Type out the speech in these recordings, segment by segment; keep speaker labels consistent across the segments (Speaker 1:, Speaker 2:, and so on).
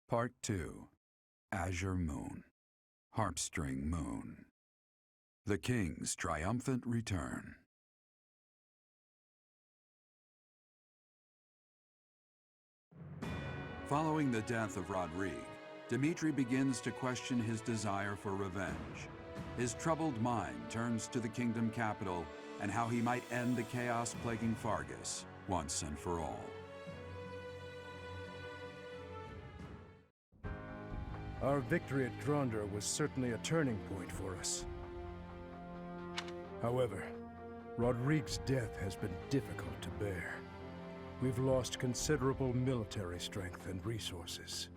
Speaker 1: Part 2. Azure Moon. Harpstring Moon. The King's Triumphant Return. Following the death of Rodrigue, Dimitri begins to question his desire for revenge. His troubled mind turns to the kingdom capital and how he might end the chaos plaguing Fargus once and for all.
Speaker 2: Our victory at Drondr was certainly a turning point for us. However, Rodrigue's death has been difficult to bear. We've lost considerable military strength and resources.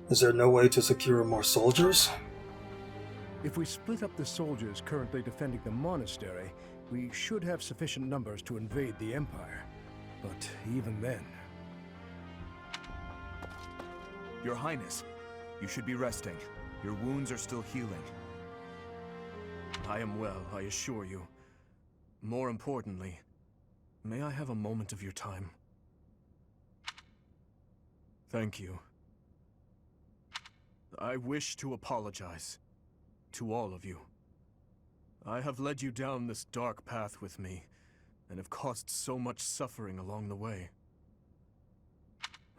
Speaker 3: Is there no way to secure more soldiers?
Speaker 2: If we split up the soldiers currently defending the monastery, we should have sufficient numbers to invade the Empire. But even then...
Speaker 4: Your Highness, you should be resting. Your wounds are still healing. I am well, I assure you. More importantly, may I have a moment of your time? Thank you. I wish to apologize to all of you. I have led you down this dark path with me, and have caused so much suffering along the way.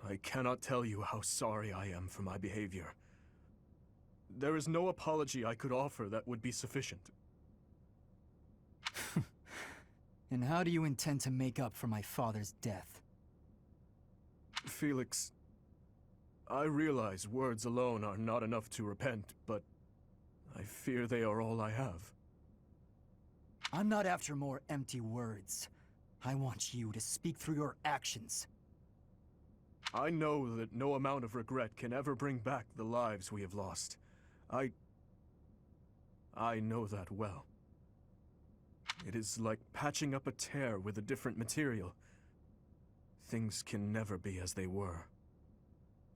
Speaker 4: I cannot tell you how sorry I am for my behavior. There is no apology I could offer that would be sufficient.
Speaker 5: And how do you intend to make up for my father's death?
Speaker 4: Felix, I realize words alone are not enough to repent, but I fear they are all I have.
Speaker 5: I'm not after more empty words. I want you to speak through your actions.
Speaker 4: I know that no amount of regret can ever bring back the lives we have lost. I know that well. It is like patching up a tear with a different material. Things can never be as they were.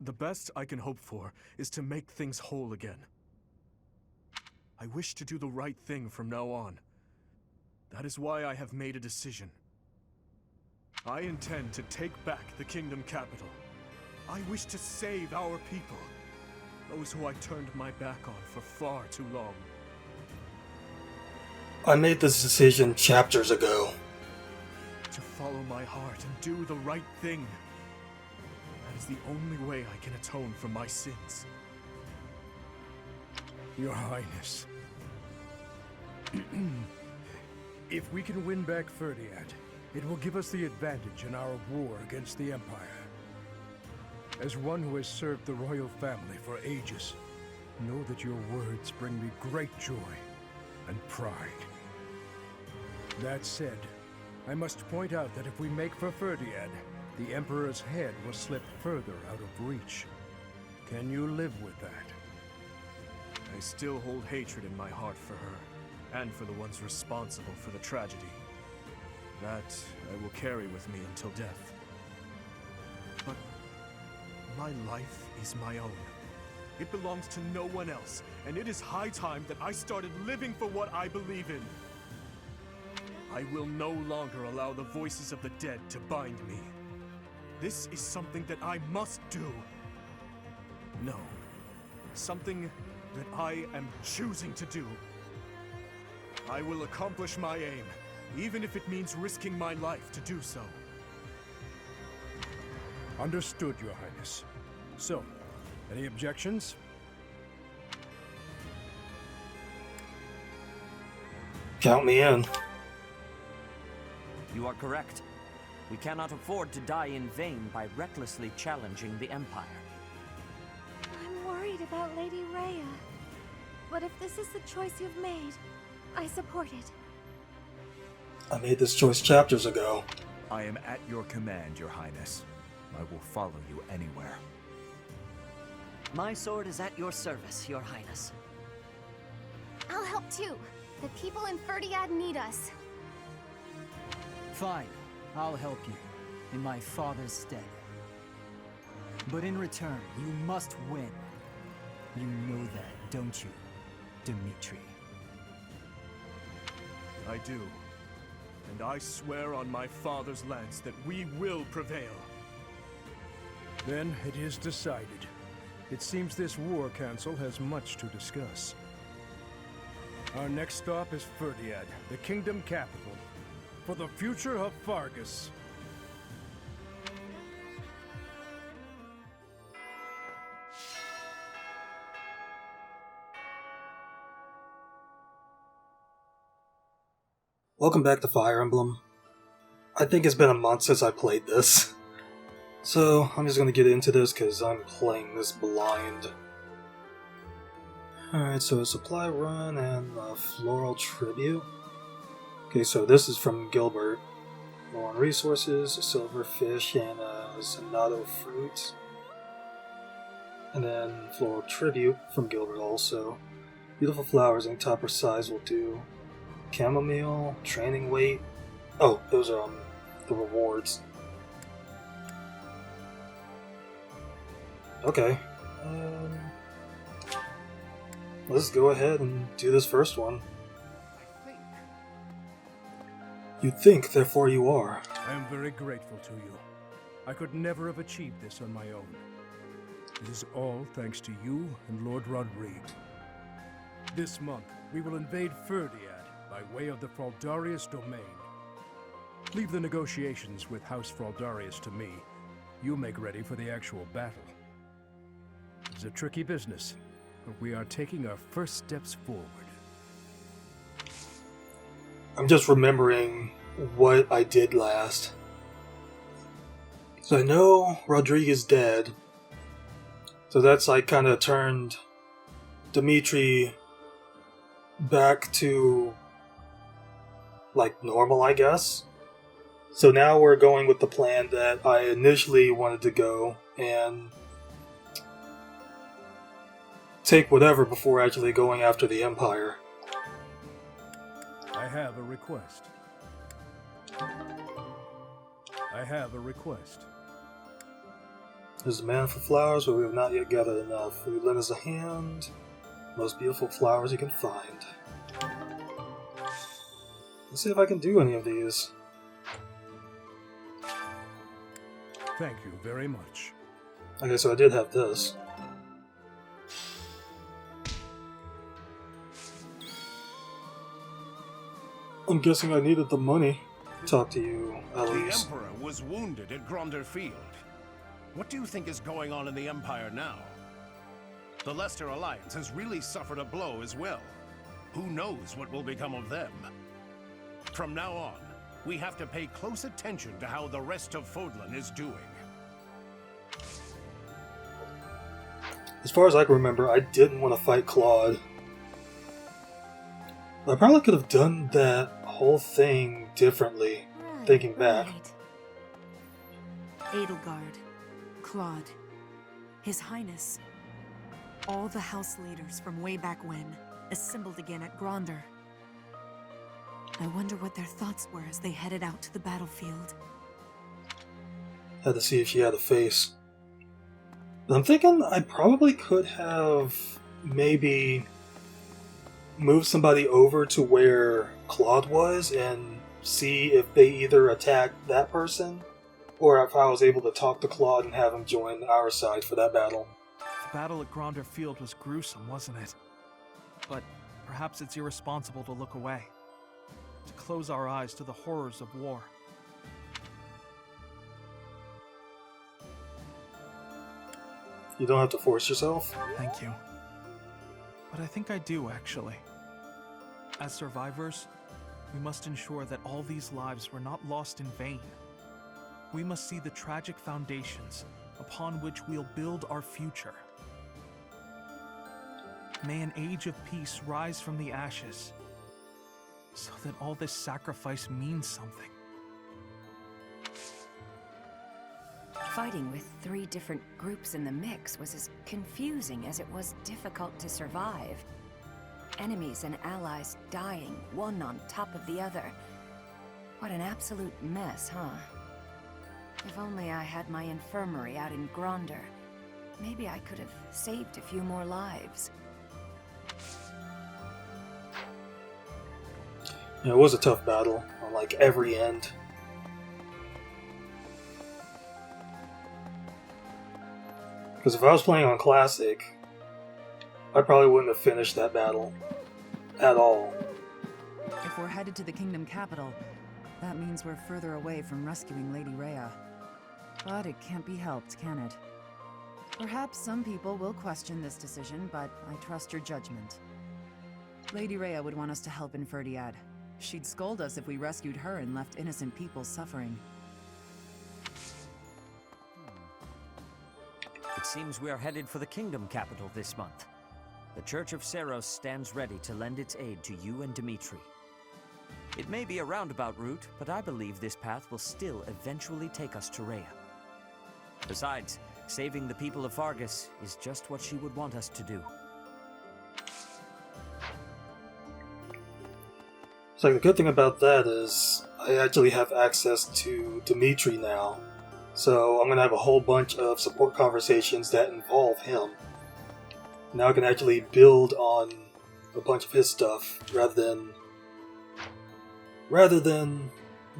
Speaker 4: The best I can hope for is to make things whole again. I wish to do the right thing from now on. That is why I have made a decision. I intend to take back the kingdom capital. I wish to save our people, those who I turned my back on for far too long.
Speaker 3: I made this decision chapters ago.
Speaker 4: To follow my heart and do the right thing. That is the only way I can atone for my sins.
Speaker 2: Your Highness. If we can win back Ferdiad, it will give us the advantage in our war against the Empire. As one who has served the royal family for ages, know that your words bring me great joy and pride. That said, I must point out that if we make for Ferdiad, the Emperor's head will slip further out of reach. Can you live with that?
Speaker 4: I still hold hatred in my heart for her, and for the ones responsible for the tragedy. That I will carry with me until death. But my life is my own. It belongs to no one else, and it is high time that I started living for what I believe in. I will no longer allow the voices of the dead to bind me. This is something that I must do. No, something that I am choosing to do. I will accomplish my aim, even if it means risking my life to do so.
Speaker 2: Understood, Your Highness. So, any objections?
Speaker 3: Count me in.
Speaker 6: You are correct. We cannot afford to die in vain by recklessly challenging the Empire.
Speaker 7: I'm worried about Lady Rhea. But if this is the choice you've made, I support it.
Speaker 3: I made this choice chapters ago.
Speaker 8: I am at your command, Your Highness. I will follow you anywhere.
Speaker 6: My sword is at your service, Your Highness.
Speaker 7: I'll help too. The people in Ferdiad need us.
Speaker 5: Fine, I'll help you, in my father's stead. But in return, you must win. You know that, don't you, Dimitri?
Speaker 4: I do. And I swear on my father's lance that we will prevail.
Speaker 2: Then it is decided. It seems this war council has much to discuss. Our next stop is Ferdiad, the kingdom capital, for the future of Fargus.
Speaker 3: Welcome back to Fire Emblem. I think it's been a month since I played this. So, I'm just gonna get into this because I'm playing this blind. Alright, so a supply run and a floral tribute. Okay, so this is from Gilbert. Low on resources, silverfish, and Zanado fruit. And then floral tribute from Gilbert also. Beautiful flowers, any type or size will do. Chamomile, training weight. Oh, those are the rewards. Okay. Let's go ahead and do this first one. You think, therefore you are.
Speaker 2: I am very grateful to you. I could never have achieved this on my own. It is all thanks to you and Lord Rodrigue. This month, we will invade Ferdiad by way of the Fraldarius domain. Leave the negotiations with House Fraldarius to me. You make ready for the actual battle. It's a tricky business, but we are taking our first steps forward.
Speaker 3: I'm just remembering what I did last. So I know Rodrigue is dead. So that's like kind of turned Dimitri back to like normal, I guess. So now we're going with the plan that I initially wanted to go and take whatever before actually going after the Empire.
Speaker 2: I have a request.
Speaker 3: There's a man for flowers, but we have not yet gathered enough. Will you lend us a hand? Most beautiful flowers you can find. Let's see if I can do any of these.
Speaker 2: Thank you very much.
Speaker 3: Okay, so I did have this. I'm guessing I needed the money. Talk to you, at
Speaker 9: The
Speaker 3: least.
Speaker 9: Emperor was wounded at Gronder Field. What do you think is going on in the Empire now? The Leicester Alliance has really suffered a blow as well. Who knows what will become of them? From now on, we have to pay close attention to how the rest of Fodlan is doing.
Speaker 3: As far as I can remember, I didn't want to fight Claude. I probably could have done that whole thing differently, thinking back.
Speaker 10: Edelgard, Claude, His Highness, all the house leaders from way back when, assembled again at Gronder. I wonder what their thoughts were as they headed out to the battlefield.
Speaker 3: Had to see if she had a face. But I'm thinking I probably could have maybe moved somebody over to where Claude was and see if they either attacked that person or if I was able to talk to Claude and have him join our side for that battle.
Speaker 11: The battle at Gronder Field was gruesome, wasn't it? But perhaps it's irresponsible to look away, to close our eyes to the horrors of war.
Speaker 3: You don't have to force yourself.
Speaker 11: Thank you. But I think I do, actually. As survivors, we must ensure that all these lives were not lost in vain. We must see the tragic foundations upon which we'll build our future. May an age of peace rise from the ashes, so that all this sacrifice means something.
Speaker 12: Fighting with 3 different groups in the mix was as confusing as it was difficult to survive. Enemies and allies dying, one on top of the other. What an absolute mess, huh? If only I had my infirmary out in Gronder. Maybe I could have saved a few more lives.
Speaker 3: It was a tough battle on like every end. Because if I was playing on Classic, I probably wouldn't have finished that battle at all.
Speaker 10: If we're headed to the kingdom capital, that means we're further away from rescuing Lady Rhea. But it can't be helped, can it? Perhaps some people will question this decision, but I trust your judgment. Lady Rhea would want us to help in Ferdiad. She'd scold us if we rescued her and left innocent people suffering.
Speaker 6: It seems we are headed for the kingdom capital this month. The Church of Seiros stands ready to lend its aid to you and Dimitri. It may be a roundabout route, but I believe this path will still eventually take us to Rhea. Besides, saving the people of Fargus is just what she would want us to do.
Speaker 3: So the good thing about that is I actually have access to Dimitri now. So I'm going to have a whole bunch of support conversations that involve him. Now I can actually build on a bunch of his stuff rather than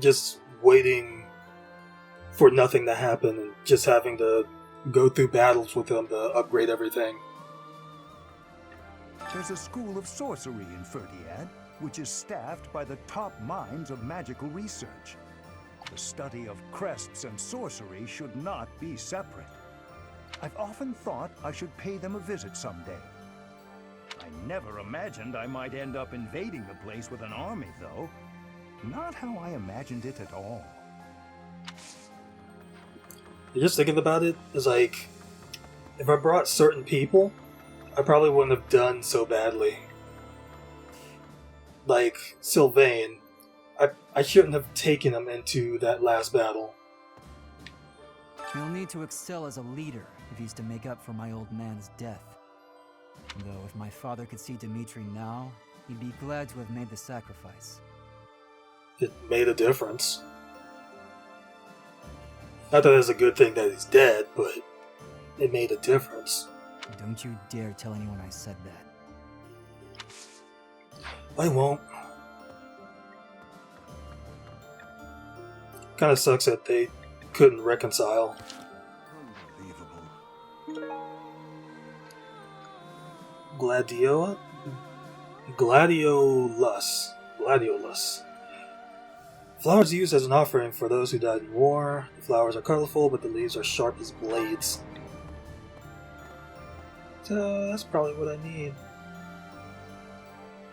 Speaker 3: just waiting for nothing to happen and just having to go through battles with him to upgrade everything.
Speaker 13: There's a school of sorcery in Ferdiad, which is staffed by the top minds of magical research. The study of crests and sorcery should not be separate. I've often thought I should pay them a visit someday. I never imagined I might end up invading the place with an army, though. Not how I imagined it at all.
Speaker 3: Just thinking about it, is like, if I brought certain people, I probably wouldn't have done so badly. Like, Sylvain, I shouldn't have taken him into that last battle.
Speaker 5: He'll need to excel as a leader if he's to make up for my old man's death. Though if my father could see Dimitri now, he'd be glad to have made the sacrifice.
Speaker 3: It made a difference. Not that it's a good thing that he's dead, but it made a difference.
Speaker 5: Don't you dare tell anyone I said that.
Speaker 3: I won't. Kinda sucks that they couldn't reconcile.
Speaker 13: Unbelievable.
Speaker 3: Gladiolus. Flowers used as an offering for those who died in war. The flowers are colorful, but the leaves are sharp as blades. So that's probably what I need.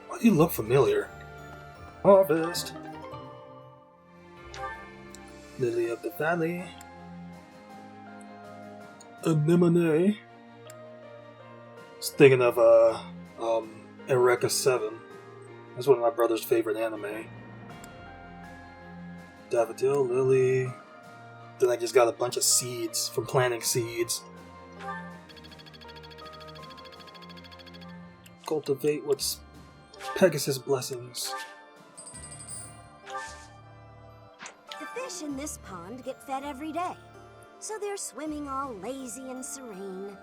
Speaker 3: Why do you look familiar? Harvest. Lily of the Valley. Anemone. Just thinking of Eureka 7. That's one of my brother's favorite anime. Daffodil, Lily. Then I just got a bunch of seeds from planting seeds. Cultivate what's Pegasus blessings.
Speaker 14: The fish in this pond get fed every day, so they're swimming all lazy and serene.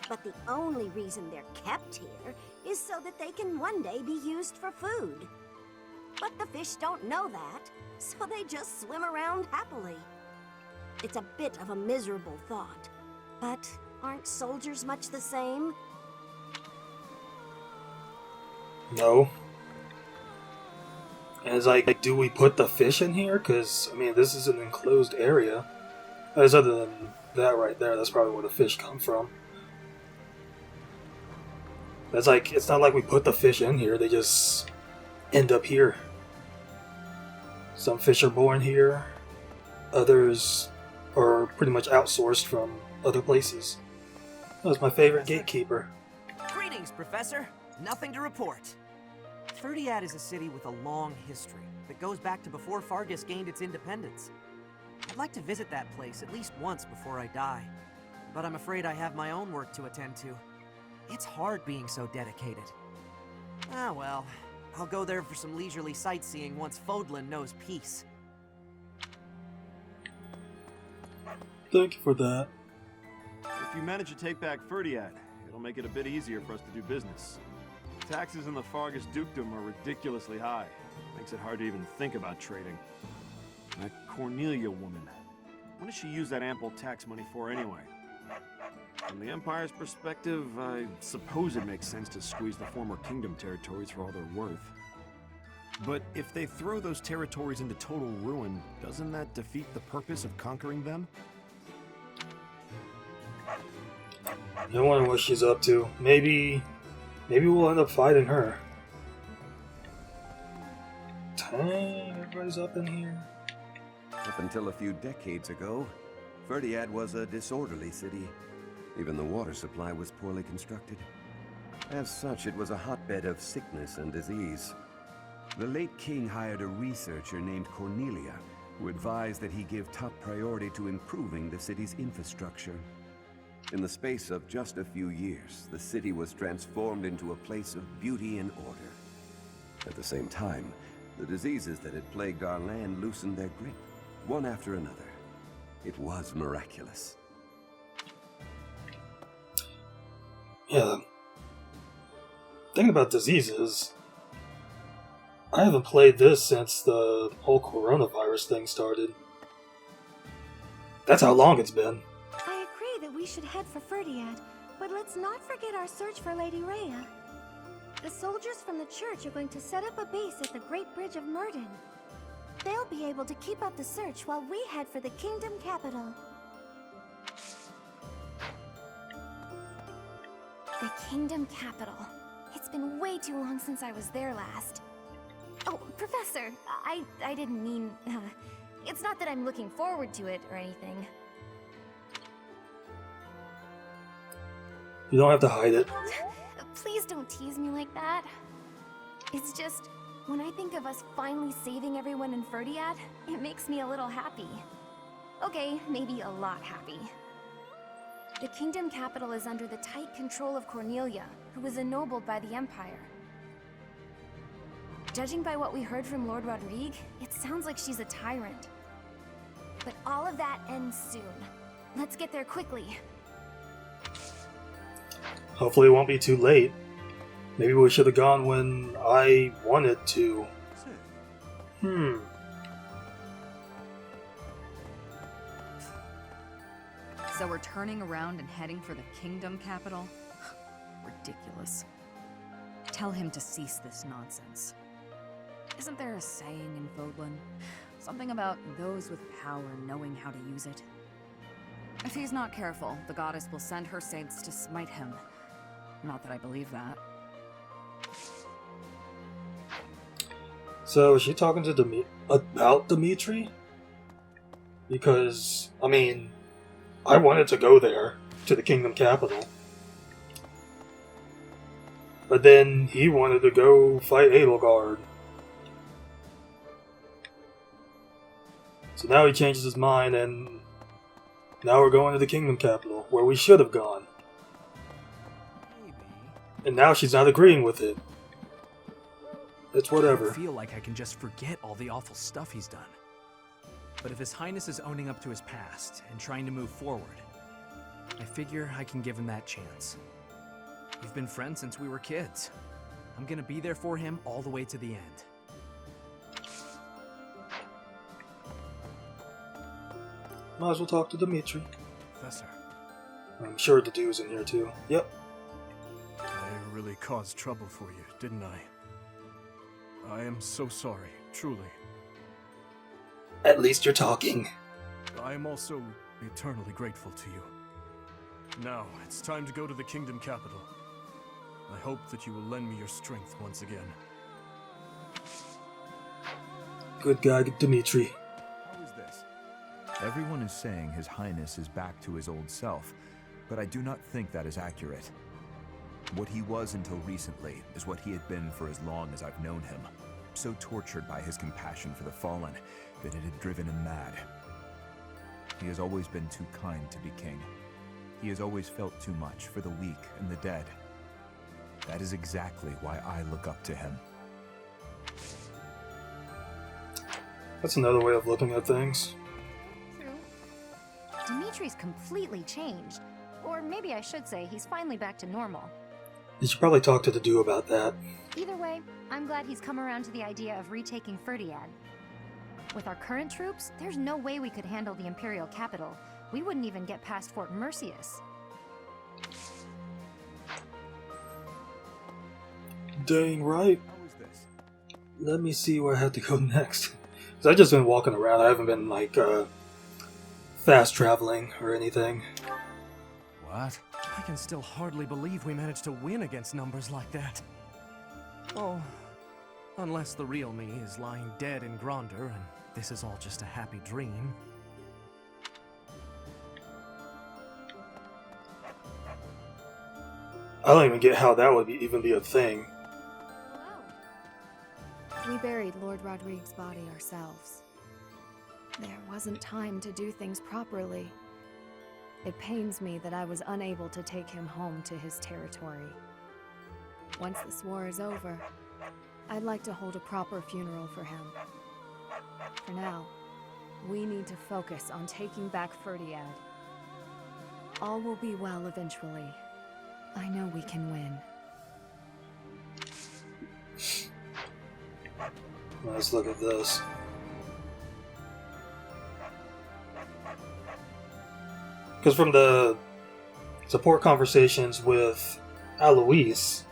Speaker 14: But the only reason they're kept here is so that they can one day be used for food. But the fish don't know that, so they just swim around happily. It's a bit of a miserable thought, but aren't soldiers much the same?
Speaker 3: No. And it's like, do we put the fish in here? Because, I mean, this is an enclosed area. As other than that right there, that's probably where the fish come from. That's like, it's not like we put the fish in here, they just end up here. Some fish are born here, others are pretty much outsourced from other places. That was my favorite gatekeeper.
Speaker 15: Greetings, Professor. Nothing to report. Ferdiad is a city with a long history that goes back to before Fargus gained its independence. I'd like to visit that place at least once before I die, but I'm afraid I have my own work to attend to. It's hard being so dedicated. Ah well, I'll go there for some leisurely sightseeing once Fodlan knows peace.
Speaker 3: Thank you for that.
Speaker 16: If you manage to take back Ferdiad, it'll make it a bit easier for us to do business. Taxes in the Fargus dukedom are ridiculously high. Makes it hard to even think about trading. That Cornelia woman. What does she use that ample tax money for anyway? From the Empire's perspective, I suppose it makes sense to squeeze the former kingdom territories for all they're worth. But if they throw those territories into total ruin, doesn't that defeat the purpose of conquering them?
Speaker 3: I wonder what she's up to. Maybe we'll end up fighting her. Dang, everybody's up in here.
Speaker 17: Up until a few decades ago, Ferdiad was a disorderly city. Even the water supply was poorly constructed. As such, it was a hotbed of sickness and disease. The late king hired a researcher named Cornelia, who advised that he give top priority to improving the city's infrastructure. In the space of just a few years, the city was transformed into a place of beauty and order. At the same time, the diseases that had plagued our land loosened their grip, one after another. It was miraculous.
Speaker 3: Yeah. Thing about diseases, I haven't played this since the whole coronavirus thing started. That's how long it's been.
Speaker 7: I agree that we should head for Ferdiad, but let's not forget our search for Lady Rhea. The soldiers from the church are going to set up a base at the Great Bridge of Murden. They'll be able to keep up the search while we head for the kingdom capital. The kingdom capital. It's been way too long since I was there last. Oh, Professor, I didn't mean... it's not that I'm looking forward to it or anything.
Speaker 3: You don't have to hide it.
Speaker 7: Please don't tease me like that. It's just, when I think of us finally saving everyone in Ferdiad, it makes me a little happy. Okay, maybe a lot happy. The kingdom capital is under the tight control of Cornelia, who was ennobled by the Empire. Judging by what we heard from Lord Rodrigue, it sounds like she's a tyrant. But all of that ends soon. Let's get there quickly.
Speaker 3: Hopefully it won't be too late. Maybe we should have gone when I wanted to.
Speaker 18: So we're turning around and heading for the kingdom capital? Ridiculous. Tell him to cease this nonsense. Isn't there a saying in Vodland? Something about those with power knowing how to use it? If he's not careful, the goddess will send her saints to smite him. Not that I believe that.
Speaker 3: So, is she talking to about Dimitri? Because, I mean, I wanted to go there, to the kingdom capital. But then he wanted to go fight Edelgard. So now he changes his mind, and now we're going to the kingdom capital, where we should have gone. And now she's not agreeing with it. It's whatever.
Speaker 19: I feel like I can just forget all the awful stuff he's done. But if His Highness is owning up to his past and trying to move forward, I figure I can give him that chance. We've been friends since we were kids. I'm gonna be there for him all the way to the end.
Speaker 3: Might as well talk to Dimitri.
Speaker 19: Professor.
Speaker 3: I'm sure the dude's in here too. Yep.
Speaker 4: I really caused trouble for you, didn't I? I am so sorry, truly.
Speaker 3: At least you're talking.
Speaker 4: I am also eternally grateful to you. Now, it's time to go to the kingdom capital. I hope that you will lend me your strength once again.
Speaker 3: Good guy, Dimitri.
Speaker 8: How is this? Everyone is saying His Highness is back to his old self, but I do not think that is accurate. What he was until recently is what he had been for as long as I've known him. So tortured by his compassion for the fallen that it had driven him mad. He has always been too kind to be king. He has always felt too much for the weak and the dead. That is exactly why I look up to him.
Speaker 3: That's another way of looking at things.
Speaker 7: True. Dimitri's completely changed. Or maybe I should say he's finally back to normal.
Speaker 3: You should probably talk to the dude about that.
Speaker 20: Either way, I'm glad he's come around to the idea of retaking Ferdiad. With our current troops, there's no way we could handle the Imperial capital. We wouldn't even get past Fort Mercius.
Speaker 3: Dang right. Let me see where I have to go next. Because I've just been walking around. I haven't been, like, fast traveling or anything.
Speaker 4: What? I can still hardly believe we managed to win against numbers like that. Oh, unless the real me is lying dead in Gronder and this is all just a happy dream.
Speaker 3: I don't even get how that would even be a thing.
Speaker 10: We buried Lord Rodrigue's body ourselves. There wasn't time to do things properly. It pains me that I was unable to take him home to his territory. Once this war is over, I'd like to hold a proper funeral for him. For now, we need to focus on taking back Ferdiad. All will be well eventually. I know we can win.
Speaker 3: Let's look at this. Because from the support conversations with Alois,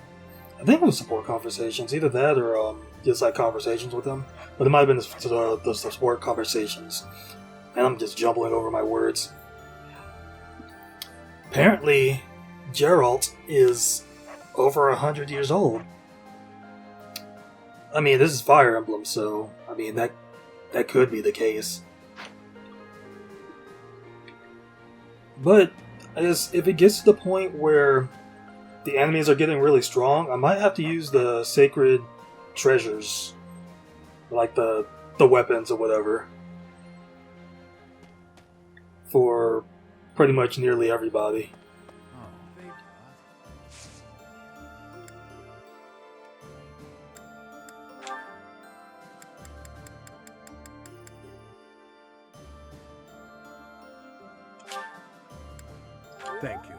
Speaker 3: I think it was support conversations, either that or just like conversations with him. But it might have been the support conversations. And I'm just jumbling over my words. Apparently, Geralt is over 100 years old. I mean, this is Fire Emblem, so I mean that could be the case. But I guess if it gets to the point where the enemies are getting really strong, I might have to use the sacred treasures, like the weapons or whatever, for pretty much nearly everybody.
Speaker 2: Thank you.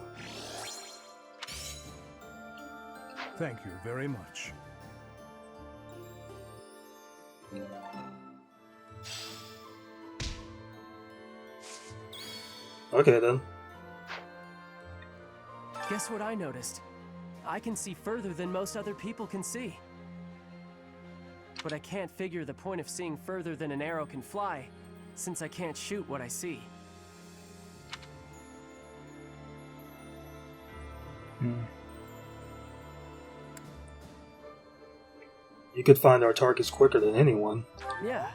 Speaker 2: Thank you very much.
Speaker 3: Okay then.
Speaker 15: Guess what I noticed? I can see further than most other people can see. But I can't figure the point of seeing further than an arrow can fly, since I can't shoot what I see.
Speaker 3: You could find our targets quicker than anyone.
Speaker 15: Yeah,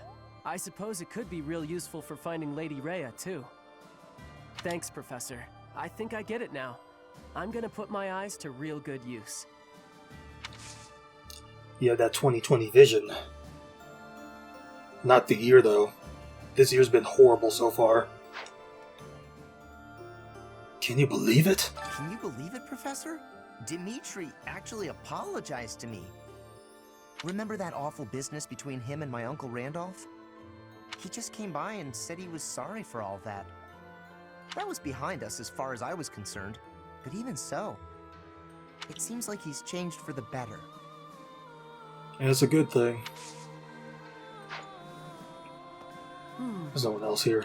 Speaker 15: I suppose it could be real useful for finding Lady Rhea, too. Thanks, Professor. I think I get it now. I'm gonna put my eyes to real good use.
Speaker 3: You have that 2020 vision. Not the year, though. This year's been horrible so far. Can you believe it?
Speaker 21: Can you believe it, Professor? Dimitri actually apologized to me. Remember that awful business between him and my Uncle Randolph? He just came by and said he was sorry for all that. That was behind us as far as I was concerned, but even so, it seems like he's changed for the better.
Speaker 3: And it's a good thing. There's no one else here.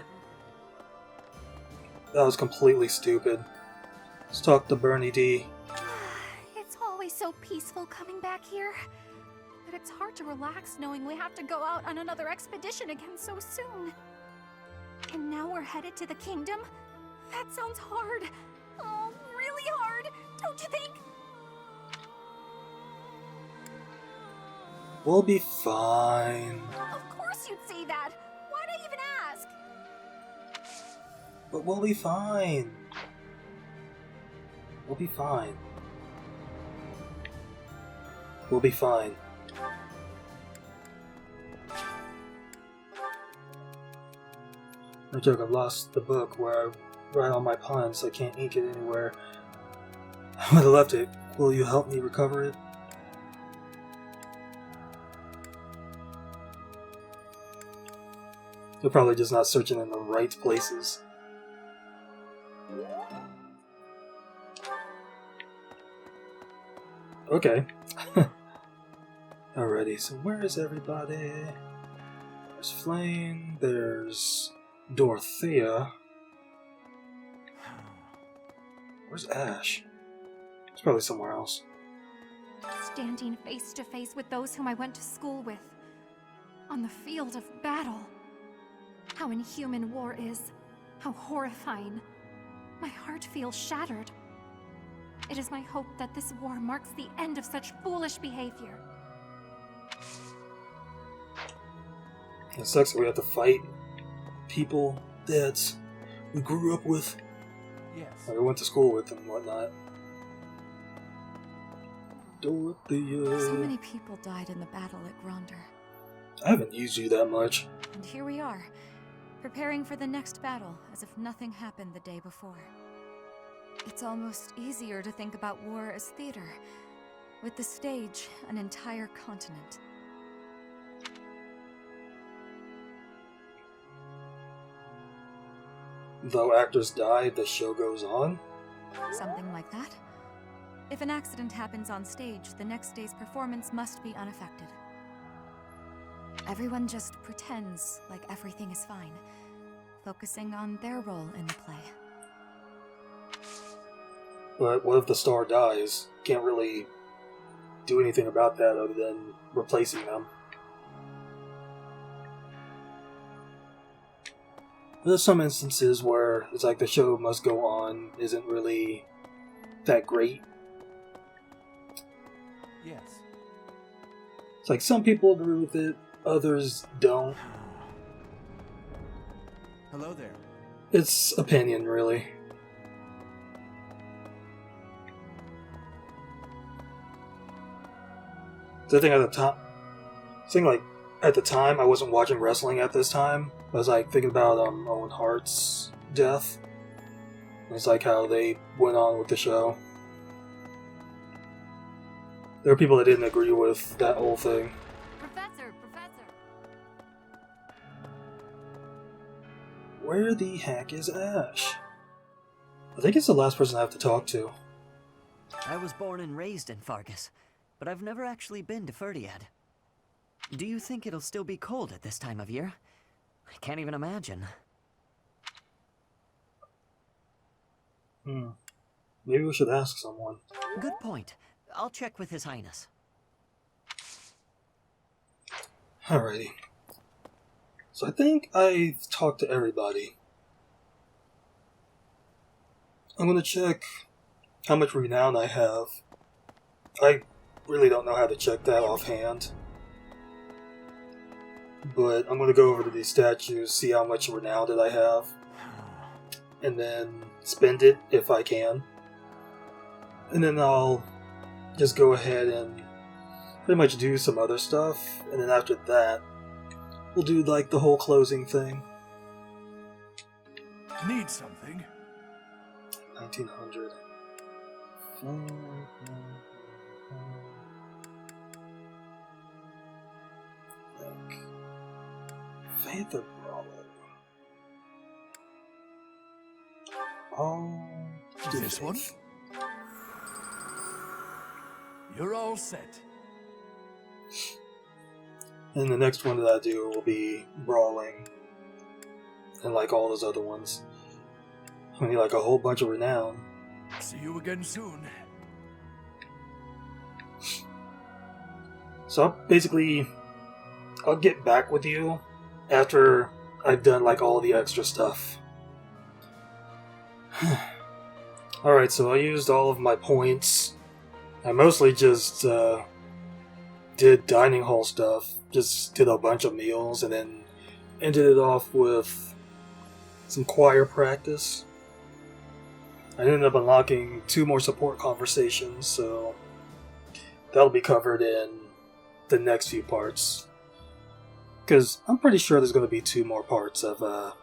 Speaker 3: That was completely stupid. Let's talk to Bernie D.
Speaker 7: It's always so peaceful coming back here. But it's hard to relax knowing we have to go out on another expedition again so soon. And now we're headed to the kingdom? That sounds hard. Oh, really hard, don't you think?
Speaker 3: We'll be fine.
Speaker 7: Of course you'd say that. Why'd I even ask?
Speaker 3: But we'll be fine. We'll be fine. We'll be fine. No joke, I've lost the book where I write all my puns. I can't ink it anywhere. I would have left it. Will you help me recover it? They're probably just not searching in the right places. Okay. Alrighty, so where is everybody? There's Flame, there's Dorothea. Where's Ash? It's probably somewhere else.
Speaker 7: Standing face to face with those whom I went to school with. On the field of battle. How inhuman war is. How horrifying. My heart feels shattered. It is my hope that this war marks the end of such foolish behavior.
Speaker 3: It sucks that we have to fight people that we grew up with.
Speaker 19: Yes.
Speaker 3: Or we went to school with and whatnot. Dorothea.
Speaker 10: So many people died in the battle at Gronder.
Speaker 3: I haven't used you that much.
Speaker 10: And here we are, preparing for the next battle as if nothing happened the day before. It's almost easier to think about war as theater, with the stage an entire continent.
Speaker 3: Though actors die, the show goes on?
Speaker 10: Something like that. If an accident happens on stage, the next day's performance must be unaffected. Everyone just pretends like everything is fine, focusing on their role in the play.
Speaker 3: But what if the star dies? Can't really do anything about that other than replacing them. There's some instances where it's like the show must go on isn't really that great.
Speaker 19: Yes.
Speaker 3: It's like some people agree with it, others don't.
Speaker 19: Hello there.
Speaker 3: It's opinion, really. The thing at the time, I wasn't watching wrestling at this time. I was like thinking about Owen Hart's death. It's like how they went on with the show. There were people that didn't agree with that whole thing.
Speaker 7: Professor!
Speaker 3: Where the heck is Ash? I think it's the last person I have to talk to.
Speaker 6: I was born and raised in Fargus, but I've never actually been to Ferdiad. Do you think it'll still be cold at this time of year? I can't even imagine.
Speaker 3: Maybe we should ask someone.
Speaker 6: Good point. I'll check with His Highness.
Speaker 3: Alrighty. So I think I've talked to everybody. I'm gonna check how much renown I have. I really don't know how to check that offhand. But I'm gonna go over to these statues, see how much renown that I have, and then spend it if I can. And then I'll just go ahead and pretty much do some other stuff, and then after that, we'll do like the whole closing thing.
Speaker 2: Need something?
Speaker 3: 1900. Panther Brawler.
Speaker 2: This one? You're all set.
Speaker 3: And the next one that I do will be Brawling. And like all those other ones. I need like a whole bunch of renown.
Speaker 2: See you again soon.
Speaker 3: So I'll get back with you after I've done like all the extra stuff. Alright, so I used all of my points. I mostly just did dining hall stuff. Just did a bunch of meals and then ended it off with some choir practice. I ended up unlocking 2 more support conversations, so that'll be covered in the next few parts. Because I'm pretty sure there's going to be 2 more parts of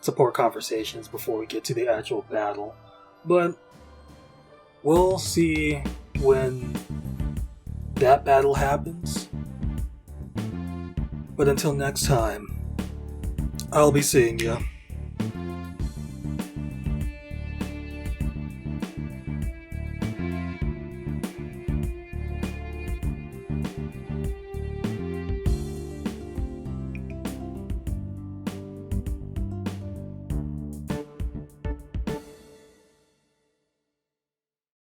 Speaker 3: support conversations before we get to the actual battle. But we'll see when that battle happens. But until next time, I'll be seeing ya.